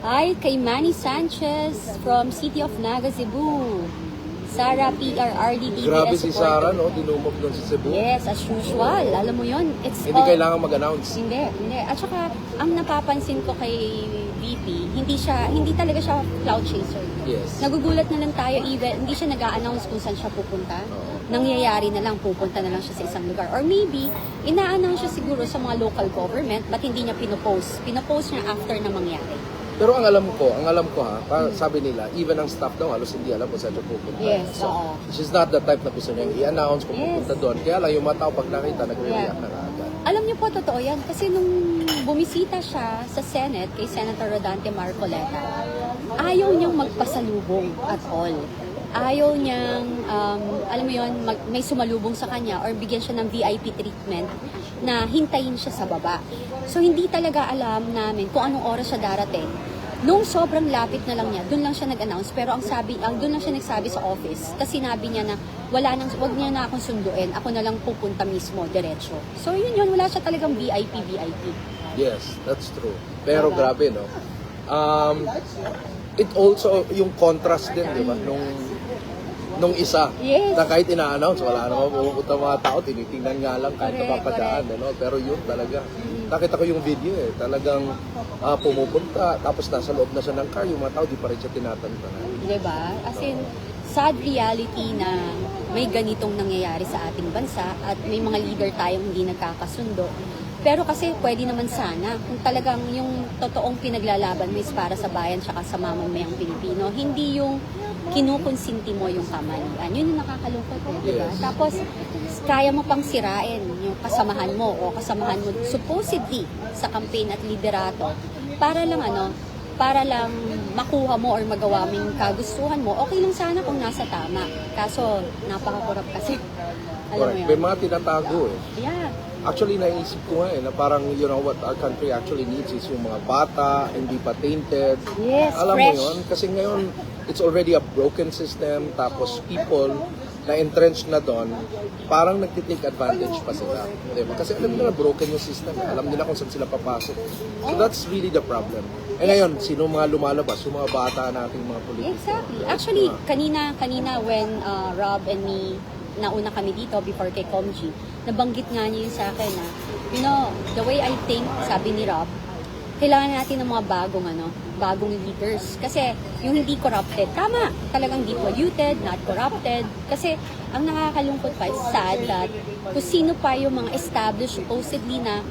Hi, kay Manny Sanchez from City of Naga, Cebu. Sarah PRRD Grabe DBS si supporter. Sarah, no? Dinumog doon sa Cebu. Yes, as usual. Alam mo yon, it's Hindi all... kailangan mag-announce. Hindi. At saka, ang napapansin ko kay VP, hindi talaga siya cloud chaser. Yes. Nagugulat na lang tayo, even, hindi siya nag-a-announce kung saan siya pupunta. Nangyayari na lang, pupunta na lang siya sa isang lugar. Or maybe, ina-announce siya siguro sa mga local government, but hindi niya pinopost. Pinopost niya after na mangyari. Pero ang alam ko ha, sabi nila, even ang staff daw halos hindi alam kung saan siya pupunta. Yes, So, oo. she's not the type na gusto niyang i-announce kung Yes. pupunta doon. Kaya lang yung mga tao pag nakita, nagre-react Yeah. na agad. Alam niyo po, totoo yan. Kasi nung bumisita siya sa Senate kay Senator Rodante Marcoleta, ayaw niyang magpasalubong at all. Ayaw niyang, alam mo yun, may sumalubong sa kanya or bigyan siya ng VIP treatment na hintayin siya sa baba. So, hindi talaga alam namin kung anong oras siya darating. Nung sobrang lapit na lang niya, doon lang siya nag-announce. Pero doon lang siya nagsabi sa office. Kasi sinabi niya na, wag niya na akong sunduin. Ako na lang pupunta mismo, diretso. So, yun, wala siya talagang VIP. Yes, that's true. Pero Diba? grabe, no? It also, yung contrast din, di ba? Nung isa, Yes. na kahit ina-announce, wala naman pupunta mga tao, tinitingnan nga lang kahit Correct, napapadaan, ano? Pero yun talaga. Nakita ko yung video talagang pumupunta, tapos nasa loob na siya ng car, yung mga tao, di pa rin siya tinatantanan. Diba? As in, sad reality na may ganitong nangyayari sa ating bansa at may mga leader tayong hindi nagkakasundo. Pero kasi pwede naman sana kung talagang yung totoong pinaglalaban mo is para sa bayan tsaka sa mamamayang Pilipino, hindi yung kinukonsinti mo yung kamalian. Yun yung nakakalungkot, diba? Yes. Tapos, kaya mo pang sirain yung kasamahan mo supposedly sa campaign at liderato para lang makuha mo or magawa mo yung kagustuhan mo. Okay lang sana kung nasa tama. Kaso, napaka-corrupt kasi. Alam mo Correct. yun? May mga tinatago Yeah. Actually, naisip ko nga na parang, you know, what our country actually needs is yung mga bata, hindi pa tainted. Yes, Alam fresh. mo yun? Kasi ngayon, it's already a broken system, tapos people na entrenched na doon, parang nagtitake advantage pa sila. Diba? Kasi alam nila broken yung system. Alam nila kung saan sila papasok. So that's really the problem. Eh ngayon, sino mga lumalabas? Yung mga bata nating mga politiko. Exactly. Actually, kanina when Rob and me, nauna kami dito before kay Comgy, nabanggit nga niya yun sa akin na, you know, the way I think, sabi ni Rob, kailangan natin ng mga bagong leaders. Kasi yung hindi corrupted, tama, talagang di polluted, not corrupted. Kasi ang nakakalungkot pa, is sad that kung sino pa yung mga established supposedly na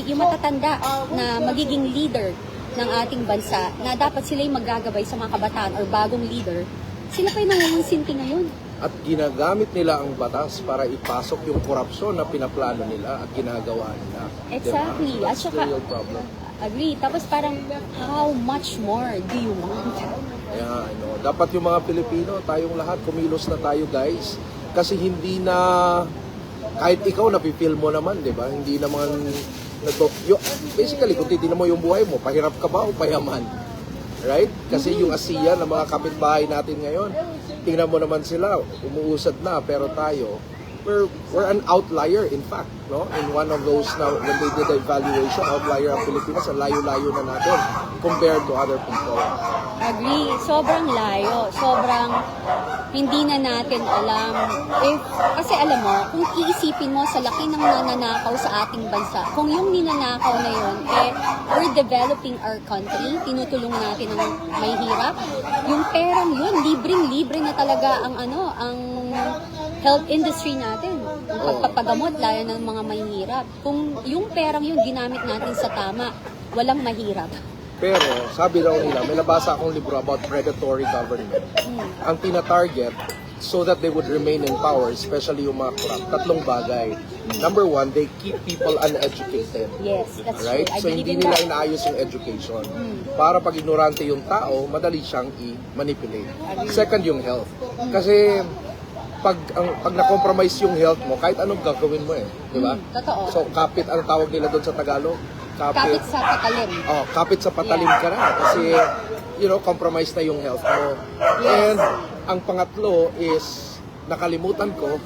yung matatanda na magiging leader ng ating bansa, na dapat sila yung maggagabay sa mga kabataan or bagong leader, sila pa yung nangungunsinti ngayon. At ginagamit nila ang batas para ipasok yung korupsyon na pinaplano nila at ginagawa nila. Exactly. Diba? At That's saka, the real problem. agree. Tapos parang, how much more do you want? Yeah, I know. Dapat yung mga Pilipino, tayong lahat, kumilos na tayo guys. Kasi hindi na, kahit ikaw napipil mo naman, di ba? Hindi naman, basically, kung titignan mo yung buhay mo, pahirap ka ba o payaman? Right? Kasi yung ASEAN, na mga kapitbahay natin ngayon, tingnan mo naman sila, umuusad na, pero tayo, we're an outlier in fact, no? In one of those now, when they did the evaluation, outlier ang Pilipinas, ang layo-layo na natin compared to other people. Agree. Sobrang layo. Sobrang hindi na natin alam. Kasi alam mo, kung iisipin mo sa laki ng nananakaw sa ating bansa, kung yung ninanakaw na yun, we're developing our country, tinutulong natin ang may hirap, yung perang yun, libreng-libre na talaga ang health industry natin. Yung pagpapagamot, lalo ng mga mahihirap. Kung yung perang yun ginamit natin sa tama, walang mahirap. Pero, sabi daw nila, may nabasa akong libro about predatory government. Ang tina-target, so that they would remain in power, especially yung mga corrupt, tatlong bagay. Number one, they keep people uneducated. Yes, that's Right? true. I So believe hindi in nila that. inaayos yung education. Para pag ignorante yung tao, madali siyang i-manipulate. Second, yung health. Kasi pag na-compromise yung health mo, kahit anong gagawin mo di ba? Totoo. So kapit, ang tawag nila doon sa Tagalog? Kapit sa patalim. Kapit sa patalim ka na kasi compromise na yung health mo. Yes. And ang pangatlo is nakalimutan ko.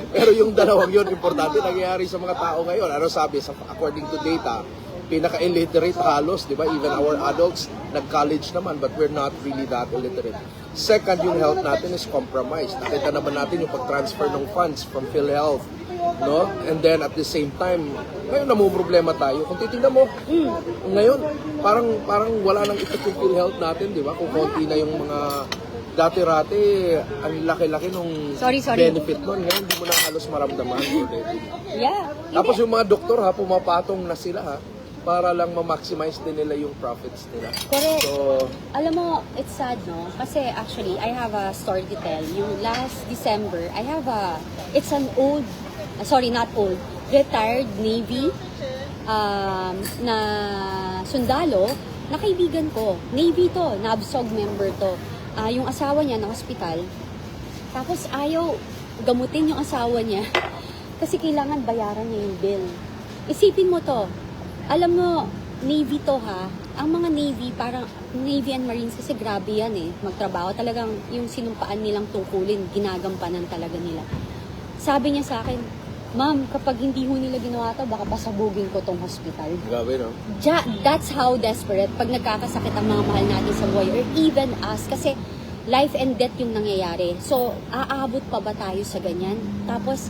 Pero yung dalawang yun, importante, nangyayari sa mga tao ngayon. Ano sabi, according to data, pinaka-illiterate halos, di ba? Even our adults, nag-college naman, but we're not really that illiterate. Second, yung health natin is compromised. Nakita naman natin yung pag-transfer ng funds from PhilHealth, no? And then at the same time, ngayon namumroblema tayo. Kung titingnan mo, ngayon, parang wala nang ipit yung PhilHealth natin, di ba? Kung konti na yung mga dati-rati, ang laki-laki nung Sorry. benefit nun. Ngayon, hindi mo na halos maramdaman. Yeah. Tapos yung mga doktor ha, pumapatong na sila ha, para lang ma-maximize din nila yung profits nila. Correct. So, Alam mo, it's sad, no? Kasi actually, I have a story to tell. Yung last December, it's an old, sorry, not old, retired Navy na sundalo na kaibigan ko. Navy to, NABSOG member to. Yung asawa niya na hospital. Tapos ayaw gamutin yung asawa niya kasi kailangan bayaran niya yung bill. Isipin mo to. Alam mo, Navy to ha. Ang mga Navy, parang Navy and Marines kasi grabe yan eh. Magtrabaho talagang yung sinumpaan nilang tungkulin, ginagampanan talaga nila. Sabi niya sa akin, Ma'am, kapag hindi ho nila ginawa to, baka pasabugin ko tong hospital. grabe no? That's how desperate pag nagkakasakit ang mga mahal natin sa buhay or even us kasi life and death yung nangyayari. So, aabot pa ba tayo sa ganyan? Tapos,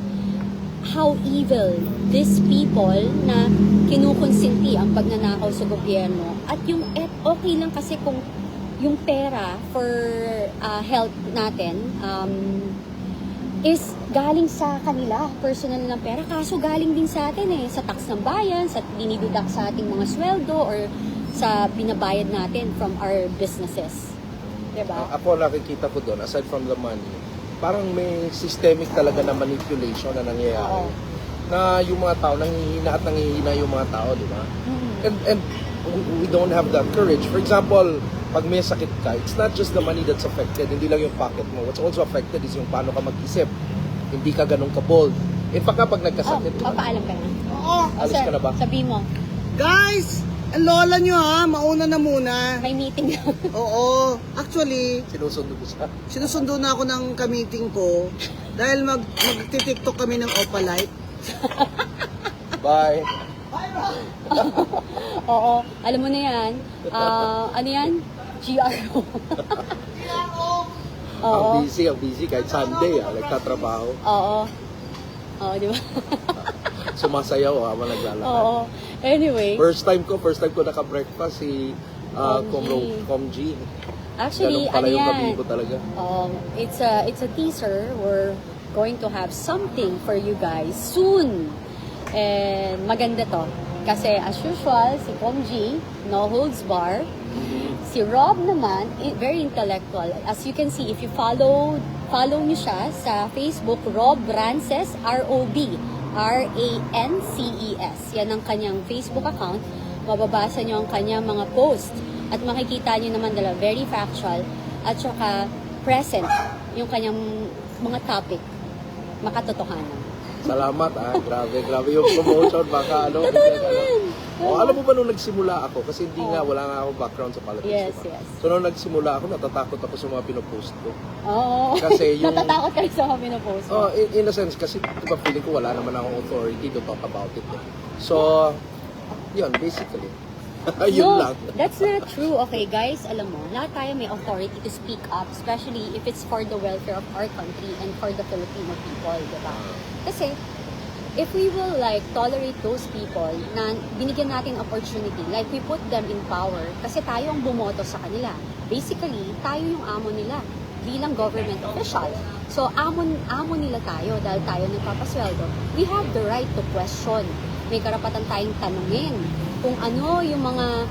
how evil these people na kinukonsinti ang pagnanakaw sa gobyerno at yung okay lang kasi kung yung pera for health natin is galing sa kanila, personal ng pera, kaso galing din sa atin eh, sa tax ng bayan, sa dinideduct sa ating mga sweldo or sa binabayad natin from our businesses. Diba? Ako nakikita ko doon, aside from the money, parang may systemic talaga na manipulation na nangyayari. Oo. Na yung mga tao, nanghihina yung mga tao, di ba? And we don't have that courage. For example, pag may sakit ka, it's not just the money that's affected, hindi lang yung pocket mo. What's also affected is yung paano ka mag-isip. Hindi ka ganun ka-bold. In fact, kapag nagkasakit, Papaalam ka na. Oo. alis ka na ba? Sabi mo, Guys, ang lola nyo ha, mauna na muna. may meeting na. Oo. Actually, Sinusundo ko siya. sinusundo na ako ng ka-meeting ko dahil magti-tiktok kami ng Opalite. Bye. Oo, alam mo na yan. Ano yan? GRO. Oo. Ang busy kahit Sunday, nagtatrabaho. Oo. Oo, di ba? Sumasayaw habang naglalakad. Oo. Anyway, First time ko naka-breakfast si Comg. actually, Ganun pala ano yung yan? gabi ko talaga. It's a teaser. We're going to have something for you guys soon. And maganda to. Kasi as usual, si Comg, no holds bar. Si Rob naman, very intellectual. As you can see, if you follow niyo siya sa Facebook, Rob Rances, R-O-B, R-A-N-C-E-S. Yan ang kanyang Facebook account. Mababasa niyo ang kanyang mga post. At makikita niyo naman dala very factual. At saka present yung kanyang mga topic. Makatotohanan. Salamat grabe yung promotion baka ano. Totoo naman. Alam mo ba nung nagsimula ako, kasi hindi nga, wala nga ako background sa politics. Yes, diba? yes. So nung nagsimula ako, natatakot ako sa mga pinopost ko. Oo. Kasi yung- Natatakot kayo sa mga pinopost mo. Oh, in a sense, kasi diba feeling ko wala naman akong authority to talk about it. So, yun, basically. Yun lang. That's not true. Okay, guys, alam mo, lahat tayo may authority to speak up, especially if it's for the welfare of our country and for the Filipino people, diba? Kasi, if we will like tolerate those people na binigyan natin opportunity, like we put them in power, kasi tayo ang bumoto sa kanila. Basically, tayo yung amo nila bilang government official. So, amo nila tayo dahil tayo nagpapasweldo. We have the right to question. May karapatan tayong tanungin kung ano yung mga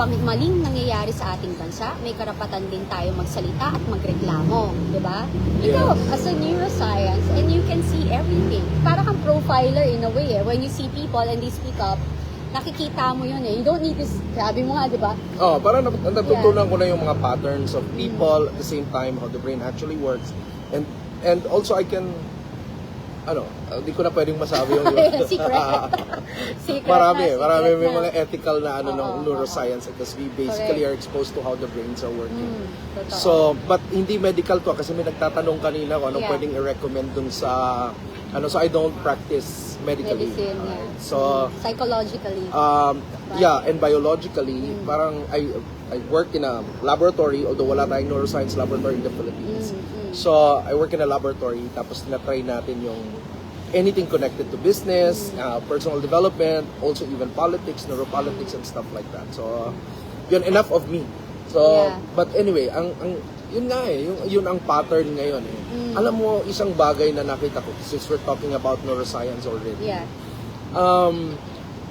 maling nangyayari sa ating bansa. May karapatan din tayo magsalita at magreklamo, di ba? Ikaw, as a neuroscience, and you can see everything. Para kang profiler in a way eh. When you see people and they speak up, nakikita mo yun eh. You don't need to, sabi mo nga, di ba? Oh, parang natutunan ko na yung mga patterns of people at the same time how the brain actually works. And also I can hindi ko na pwedeng masabi yung Secret. Secret marami na. may mga ethical na ng neuroscience because we basically Correct. are exposed to how the brains are working. Totoo. So, but hindi medical to kasi may nagtatanong kanina kung anong Yeah. pwedeng i-recommend dun sa So I don't practice medically. Medicine, yeah. So, Psychologically. yeah, and biologically, parang I work in a laboratory, although wala tayong neuroscience laboratory in the Philippines. So, I work in a laboratory, tapos tinatry natin yung anything connected to business, personal development, also even politics, neuropolitics, and stuff like that. So, yun, enough of me. So, Yeah. but anyway, yun nga yun ang pattern ngayon eh. Alam mo, isang bagay na nakita ko, since we're talking about neuroscience already, Yeah.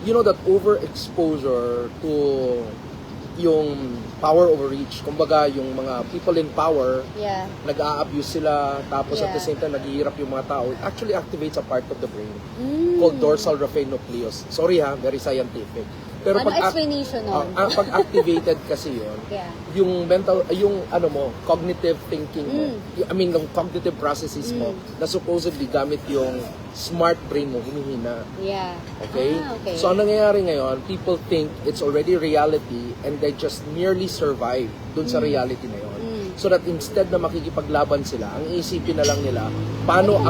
you know that overexposure to yung power overreach, kumbaga yung mga people in power, Yeah. nag-a-abuse sila, tapos at the Yeah. same time naghihirap yung mga tao, it actually activates a part of the brain Mm. called dorsal raphe nucleus. Sorry ha, very scientific. Pero Ano explanation nun? pag activated kasi yun, Yeah. yung mental, yung cognitive thinking mo, I mean, yung cognitive processes mo, na supposedly gamit yung smart brain mo, humihina. Yeah. Okay? Okay. So, ang nangyayari ngayon, people think it's already reality and they just merely survive dun sa reality na yun. So that instead na makikipaglaban sila, ang isipin na lang nila, paano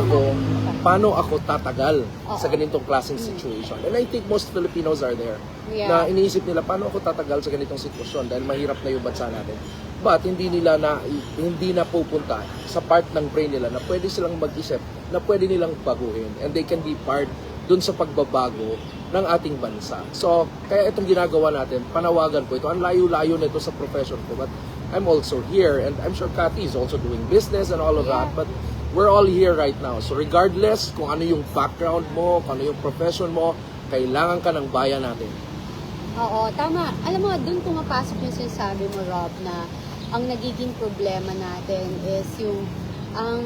ako tatagal sa ganitong klaseng situation. And I think most Filipinos are there. Yeah. Na iniisip nila, paano ako tatagal sa ganitong sitwasyon dahil mahirap na yung bansa natin. But hindi na pupunta sa part ng brain nila na pwede silang mag-isip, na pwede nilang baguhin. And they can be part dun sa pagbabago ng ating bansa. So, kaya itong ginagawa natin, panawagan ko ito. Ang layo-layo nito sa profession ko. But I'm also here, and I'm sure Cathy is also doing business and all of that. But we're all here right now. So regardless kung ano yung background mo, kung ano yung profession mo, kailangan ka ng bayan natin. Oo, tama. Alam mo, dun pumapasok yung sinasabi mo, Rob, na ang nagiging problema natin is yung ang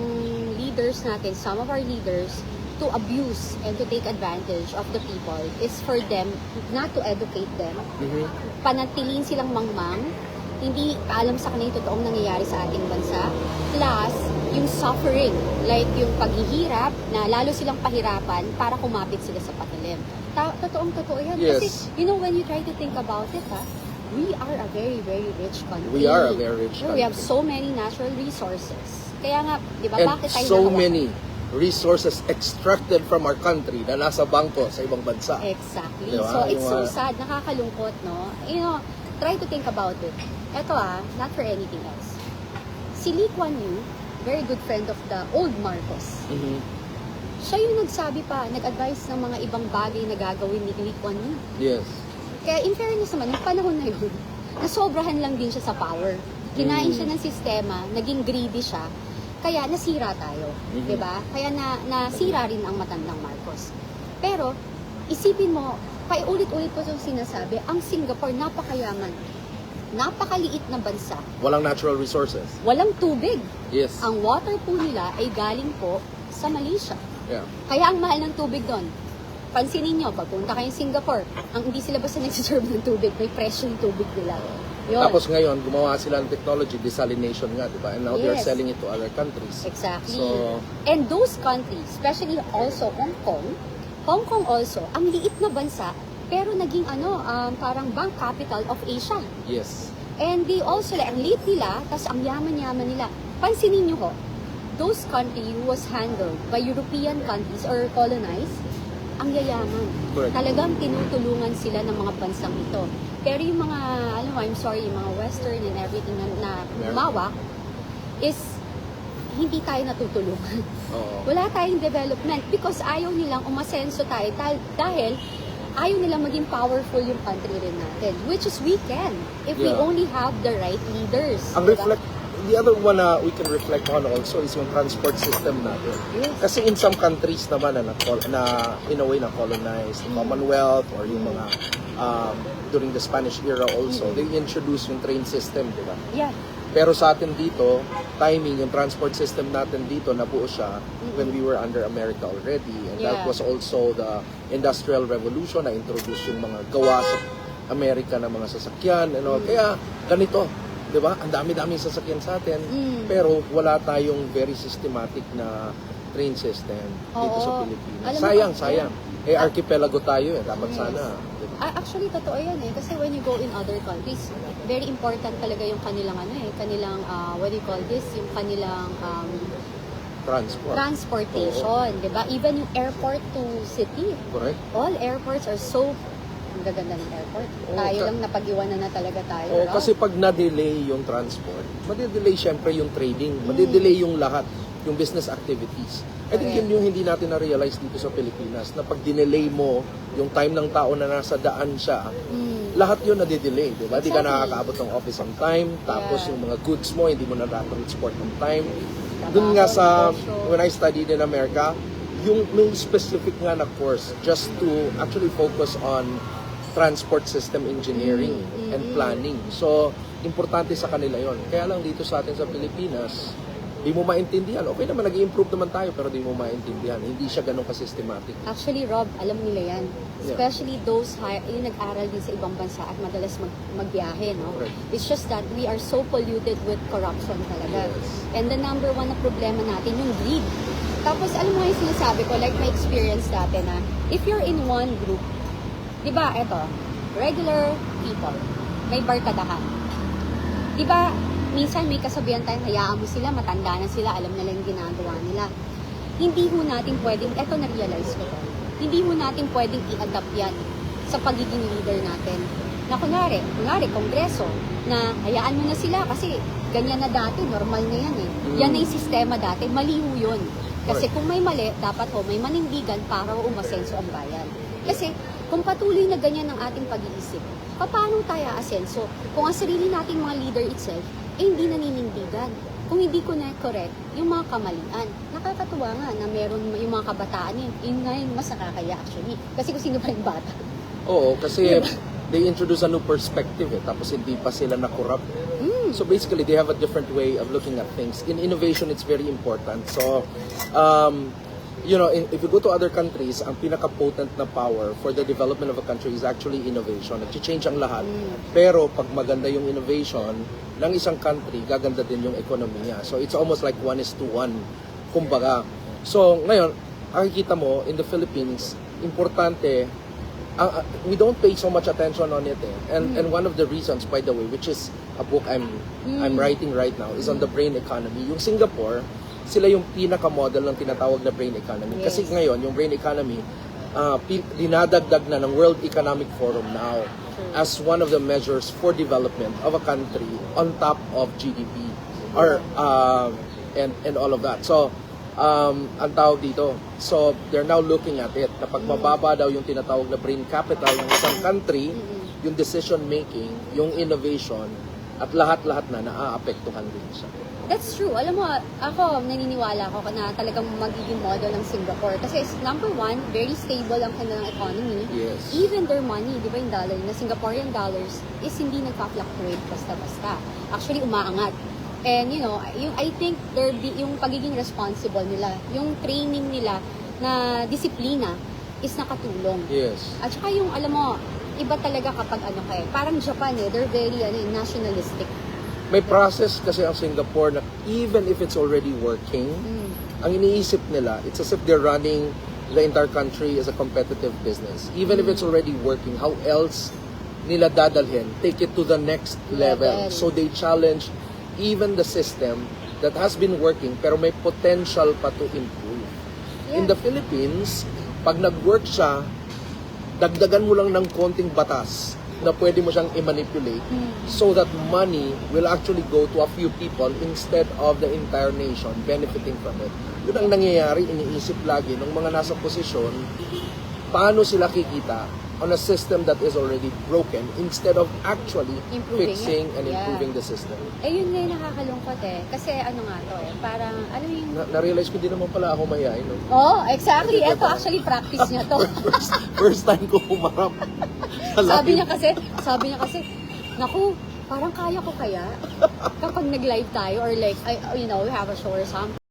leaders natin, some of our leaders, to abuse and to take advantage of the people is for them not to educate them. Panatiliin silang mangmang, hindi alam sa kanila yung totoong nangyayari sa ating bansa, plus yung suffering, like yung paghihirap na lalo silang pahirapan para kumapit sila sa patalim. Totoong-totoo yan. Yes. Kasi, you know, when you try to think about it, we are a very, very rich country. We are a very rich We have country. so many natural resources. Kaya nga, di ba, And bakit tayo so nahawakan? many resources extracted from our country na nasa bangko sa ibang bansa. Exactly. Diba? So, it's so Yung, sad, nakakalungkot, no? You know, try to think about it. Ito not for anything else. Si Lee Kuan Yew, very good friend of the old Marcos. Siya yung nagsabi pa, nag-advise ng mga ibang bagay na gagawin ni Lee Kuan Yew. Yes. Kaya in fairness naman, yung panahon na yun, nasobrahan lang din siya sa power. Kinain siya ng sistema, naging greedy siya, kaya nasira tayo. Diba? Kaya nasira rin ang matandang Marcos. Pero, isipin mo, paulit-ulit ko itong sinasabi, ang Singapore napakayaman. Napakaliit na bansa. Walang natural resources. Walang tubig. Yes. Ang water po nila ay galing po sa Malaysia. Yeah. Kaya ang mahal ng tubig doon. Pansinin nyo, pagpunta kayo Singapore, ang hindi sila basta nagsiserve ng tubig, may presyo yung tubig nila. Yun. Tapos ngayon, gumawa sila ng technology, desalination nga, di ba? And now they're Yes. selling it to other countries. Exactly. So, And those countries, especially also Hong Kong also, ang liit na bansa, pero naging parang bank capital of Asia. yes. And they also, like, ang liit nila, tas ang yaman-yaman nila. Pansinin nyo ho, those countries was handled by European countries or colonized, ang yayaman. Correct. Talagang tinutulungan sila ng mga bansang ito. Pero yung mga, I'm sorry, yung mga western and everything na lumawak, is hindi tayo natutulungan. Oo. Wala tayong development because ayaw nilang umasenso tayo dahil ayaw nilang maging powerful yung country rin natin. Which is we can if we Yeah. only have the right leaders. Ang Diba? the other one na we can reflect on also is yung transport system natin. Yes. Kasi in some countries naman na in a way na colonized, Commonwealth or yung mga during the Spanish era also, they introduced yung train system, di ba? Yeah. Pero sa atin dito, timing, yung transport system natin dito, nabuo siya when we were under America already. And that Yeah. was also the Industrial Revolution na introduce yung mga gawa sa Amerika na mga sasakyan. Kaya ganito, di ba? Ang dami-dami sasakyan sa atin. Pero wala tayong very systematic na train system dito sa Oo. Pilipinas. Alam mo, Sayang. Archipelago tayo eh. Dapat sana. Diba? Actually, totoo yan eh. Kasi when you go in other countries, very important talaga yung kanilang kanilang, what do you call this? Yung kanilang transportation, di ba? Even yung airport to city. Correct? All airports are so ang gaganda ng airport. Oo, Tayo lang napag-iwanan na talaga tayo. Oo, Rob. kasi pag na-delay yung transport, madidelay syempre yung trading, madidelay yung lahat, yung business activities. I think yun yung hindi natin na-realize dito sa Pilipinas, na pag dinelay mo yung time ng tao na nasa daan siya, lahat yun na-delay, di ba? Di ka Exactly. nakakaabot ng office on time, tapos Yeah. yung mga goods mo, hindi mo na-transport on time. Trabaho, Doon nga sa, negosyo. when I studied in America, yung may specific nga na course just to actually focus on transport system engineering and planning. So, importante sa kanila yon. Kaya lang dito sa atin sa Pilipinas, di mo maintindihan. Okay naman, nag-i-improve naman tayo, pero di mo maintindihan. Hindi siya ganun ka-systematic. Actually, Rob, alam nila yan. Yeah. Especially those yung nag-aral din sa ibang bansa at madalas magbiyahe, no? Correct. It's just that we are so polluted with corruption talaga. Yes. And the number one na problema natin, yung greed. Tapos, alam mo yung sinasabi ko, like my experience dati na, if you're in one group, di ba, eto, regular people, may barkadahan. Di ba, minsan may kasabihan tayo, hayaan mo sila, matanda na sila, alam na lang yung ginagawa nila. Hindi ho natin pwedeng, eto na-realize ko to, hindi ho natin pwedeng i-adapt yan sa pagiging leader natin. Na kunwari, kongreso, na hayaan mo na sila kasi ganyan na dati, normal na yan eh. Yan na yung sistema dati, mali ho yun. Kasi kung may mali, dapat ho may manindigan para umasenso ang bayan. Kasi kung patuloy na ganyan ang ating pag-iisip, paano tayo asenso? Kung ang sarili nating mga leader itself, hindi naninindigan. Kung hindi ko na-correct yung mga kamalian. Nakakatuwa nga na meron yung mga kabataan yun nga yung mas nakakaya actually. Kasi kung sino pa yung bata. Oo, kasi they introduce a new perspective tapos hindi pa sila na-corrupt. So basically, they have a different way of looking at things. In innovation, it's very important. So, you know, if you go to other countries, ang pinaka-potent na power for the development of a country is actually innovation. Nag-change ang lahat. Pero pag maganda yung innovation ng isang country, gaganda din yung economy niya. So it's almost like 1:1, kumbaga. So ngayon, makikita mo, in the Philippines, importante, we don't pay so much attention on it. And one of the reasons, by the way, which is a book I'm writing right now, is on the brain economy. Yung Singapore, sila yung pinaka-model ng tinatawag na brain economy. Kasi ngayon, yung brain economy, dinadagdag na ng World Economic Forum now as one of the measures for development of a country on top of GDP or and all of that. So, ang tawag dito, so they're now looking at it na pag mababa daw yung tinatawag na brain capital ng isang country, yung decision making, yung innovation, at lahat-lahat na naaapektuhan din siya. That's true. Alam mo, ako, naniniwala ako na talagang magiging model ng Singapore. Kasi number one, very stable ang kanilang economy. Yes. Even their money, di ba yung dollar, na Singaporean dollars, is hindi nagpa-fluctuate basta-basta. Actually, umaangat. And, you know, I think yung pagiging responsible nila, yung training nila na disiplina is nakatulong. Yes. At saka yung, alam mo, iba talaga kapag parang Japan they're very nationalistic. May process kasi ang Singapore na even if it's already working, ang iniisip nila, it's as if they're running the entire country as a competitive business. Even if it's already working, how else nila dadalhin? Take it to the next level. So they challenge even the system that has been working pero may potential pa to improve. In the Philippines, pag nag-work siya, dagdagan mo lang ng konting batas na pwede mo siyang i-manipulate so that money will actually go to a few people instead of the entire nation benefiting from it. Yun ang nangyayari, iniisip lagi ng mga nasa posisyon, paano sila kikita on a system that is already broken instead of actually fixing and improving the system. Yun nga yung nakakalungkot Kasi ano nga to parang, ano yung... Na-realize ko din naman pala ako mayayain. No? Oh, exactly. Ito actually practice niya to. First time ko humarap. Sabi niya kasi, naku, parang kaya ko kaya kapag nag-live tayo or like, you know, we have a show or something.